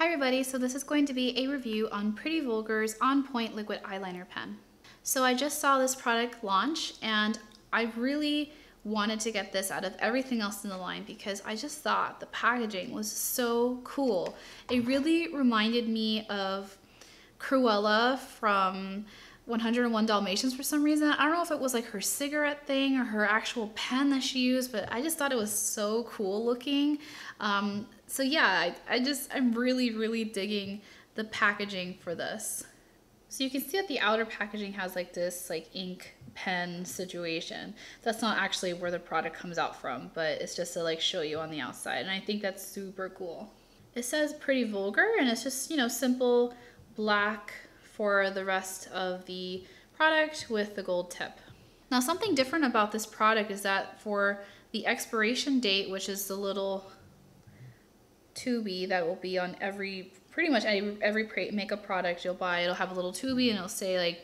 Hi everybody, so this is going to be a review on Pretty Vulgar's On Point Liquid Eyeliner Pen. So I just saw this product launch and I really wanted to get this out of everything else in the line because I just thought the packaging was so cool. It really reminded me of Cruella from 101 Dalmatians for some reason. I don't know if it was like her cigarette thing or her actual pen that she used, but I just thought it was so cool looking. So yeah, I'm really digging the packaging for this. So you can see that the outer packaging has like this like ink pen situation. That's not actually where the product comes out from, but it's just to like show you on the outside. And I think that's super cool. It says Pretty Vulgar and it's just, you know, simple black for the rest of the product with the gold tip. Now something different about this product is that for the expiration date, which is the little tubey that will be on pretty much every makeup product you'll buy, it'll have a little tubey and it'll say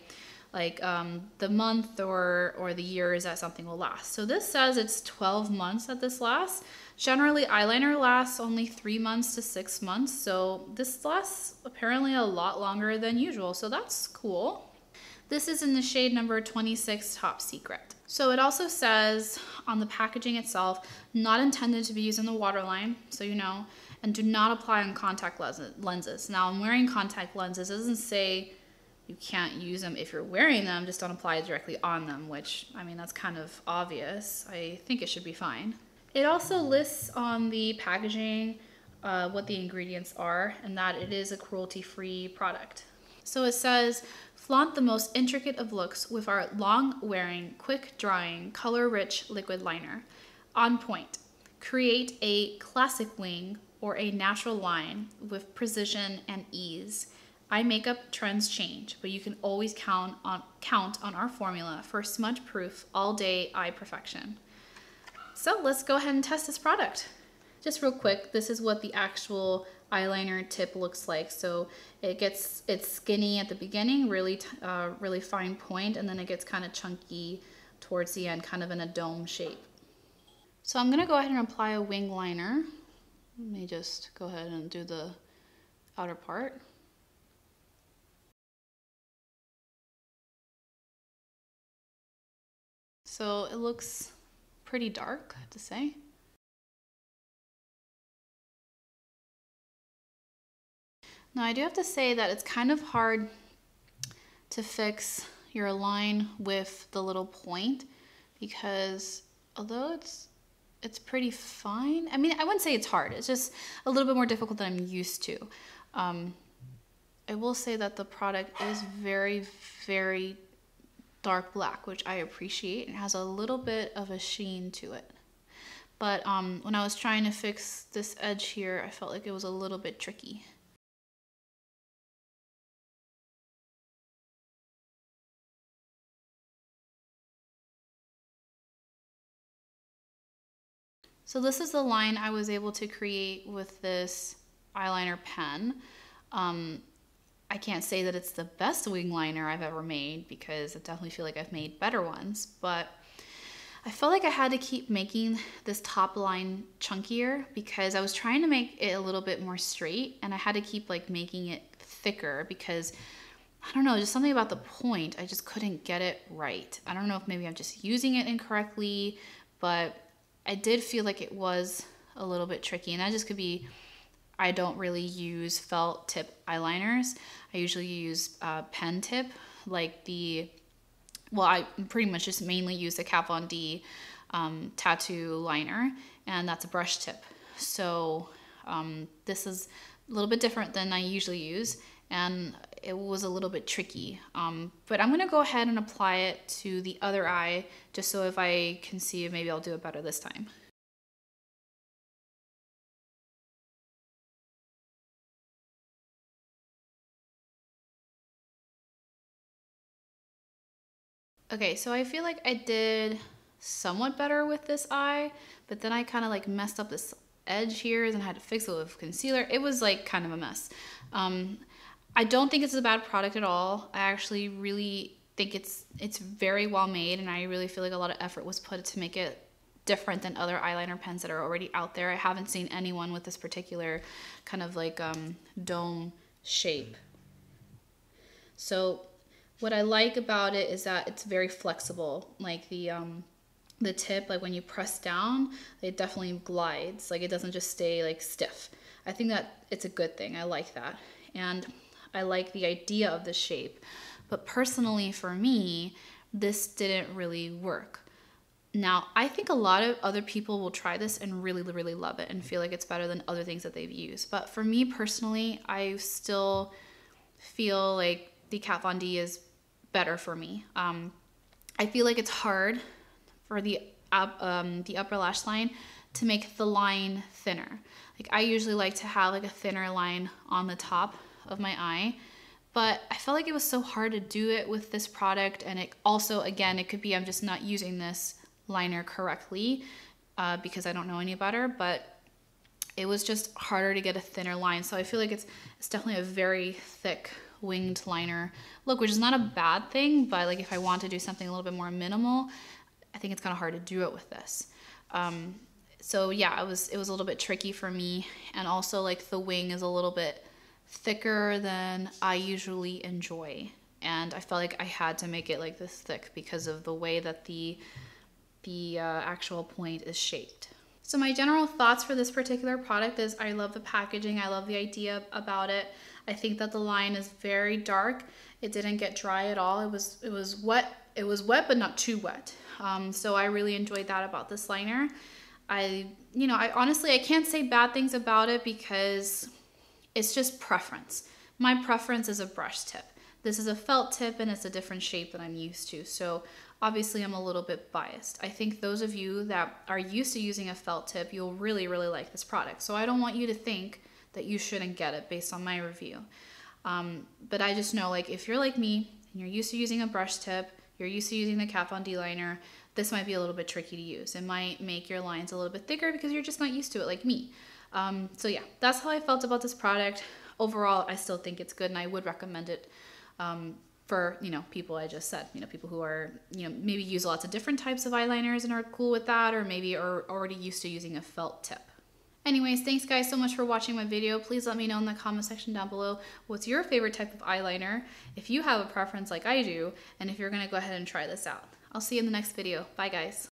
the month or the years that something will last. So this says it's 12 months that this lasts. Generally, eyeliner lasts only 3 months to 6 months, so this lasts apparently a lot longer than usual, so that's cool. This is in the shade number 26 Top Secret. So it also says on the packaging itself, not intended to be used in the waterline, so you know, and do not apply on contact lenses. Now I'm wearing contact lenses. It doesn't say you can't use them if you're wearing them, just don't apply it directly on them, which, I mean, that's kind of obvious. I think it should be fine. It also lists on the packaging what the ingredients are and that it is a cruelty-free product. So it says, flaunt the most intricate of looks with our long-wearing, quick-drying, color-rich liquid liner. On point. Create a classic wing or a natural line with precision and ease. Eye makeup trends change, but you can always count on our formula for smudge-proof, all-day eye perfection. So let's go ahead and test this product. Just real quick, this is what the actual eyeliner tip looks like. So it's skinny at the beginning, really fine point, and then it gets kind of chunky towards the end, kind of in a dome shape. So I'm gonna go ahead and apply a wing liner. Let me just go ahead and do the outer part. So it looks pretty dark, I have to say. Now I do have to say that it's kind of hard to fix your line with the little point because although it's pretty fine, I mean, I wouldn't say it's hard, it's just a little bit more difficult than I'm used to. I will say that the product is very dark black, which I appreciate. It has a little bit of a sheen to it. But when I was trying to fix this edge here, I felt like it was a little bit tricky. So this is the line I was able to create with this eyeliner pen. I can't say that it's the best wing liner I've ever made because I definitely feel like I've made better ones, but I felt like I had to keep making this top line chunkier because I was trying to make it a little bit more straight and I had to keep like making it thicker because I don't know, just something about the point, I just couldn't get it right. I don't know if maybe I'm just using it incorrectly, but I did feel like it was a little bit tricky, and that just could be I don't really use felt tip eyeliners. I usually use pen tip, like I pretty much just mainly use the Kat Von D tattoo liner, and that's a brush tip. So this is a little bit different than I usually use, and it was a little bit tricky. But I'm gonna go ahead and apply it to the other eye, just so if I can see it, maybe I'll do it better this time. Okay, so I feel like I did somewhat better with this eye, but then I kind of like messed up this edge here and had to fix it with concealer. It was like kind of a mess. I don't think it's a bad product at all. I actually really think it's very well made, and I really feel like a lot of effort was put to make it different than other eyeliner pens that are already out there. I haven't seen anyone with this particular kind of like dome shape. So what I like about it is that it's very flexible. Like the tip, like when you press down, it definitely glides. Like it doesn't just stay like stiff. I think that it's a good thing. I like that. And I like the idea of the shape. But personally for me, this didn't really work. Now, I think a lot of other people will try this and really, really love it and feel like it's better than other things that they've used. But for me personally, I still feel like the Kat Von D is better for me. I feel like it's hard for the upper lash line to make the line thinner. Like I usually like to have like a thinner line on the top of my eye, but I felt like it was so hard to do it with this product. And it also, again, it could be I'm just not using this liner correctly because I don't know any better, but it was just harder to get a thinner line. So I feel like it's definitely a very thick winged liner look, which is not a bad thing, but like if I want to do something a little bit more minimal, I think it's kind of hard to do it with this. So yeah, it was a little bit tricky for me. And also like the wing is a little bit thicker than I usually enjoy. And I felt like I had to make it like this thick because of the way that the actual point is shaped. So my general thoughts for this particular product is I love the packaging. I love the idea about it. I think that the line is very dark. It didn't get dry at all. It was wet. It was wet, but not too wet. So I really enjoyed that about this liner. I honestly, I can't say bad things about it because it's just preference. My preference is a brush tip. This is a felt tip and it's a different shape than I'm used to. So obviously I'm a little bit biased. I think those of you that are used to using a felt tip, you'll really, really like this product. So I don't want you to think that you shouldn't get it based on my review. But I just know, like, if you're like me and you're used to using a brush tip, you're used to using the Kat Von D liner, this might be a little bit tricky to use. It might make your lines a little bit thicker because you're just not used to it like me. So yeah, that's how I felt about this product. Overall, I still think it's good and I would recommend it for, people I just said, people who are, maybe use lots of different types of eyeliners and are cool with that, or maybe are already used to using a felt tip. Anyways, thanks guys so much for watching my video. Please let me know in the comment section down below what's your favorite type of eyeliner, if you have a preference like I do, and if you're gonna go ahead and try this out. I'll see you in the next video. Bye guys.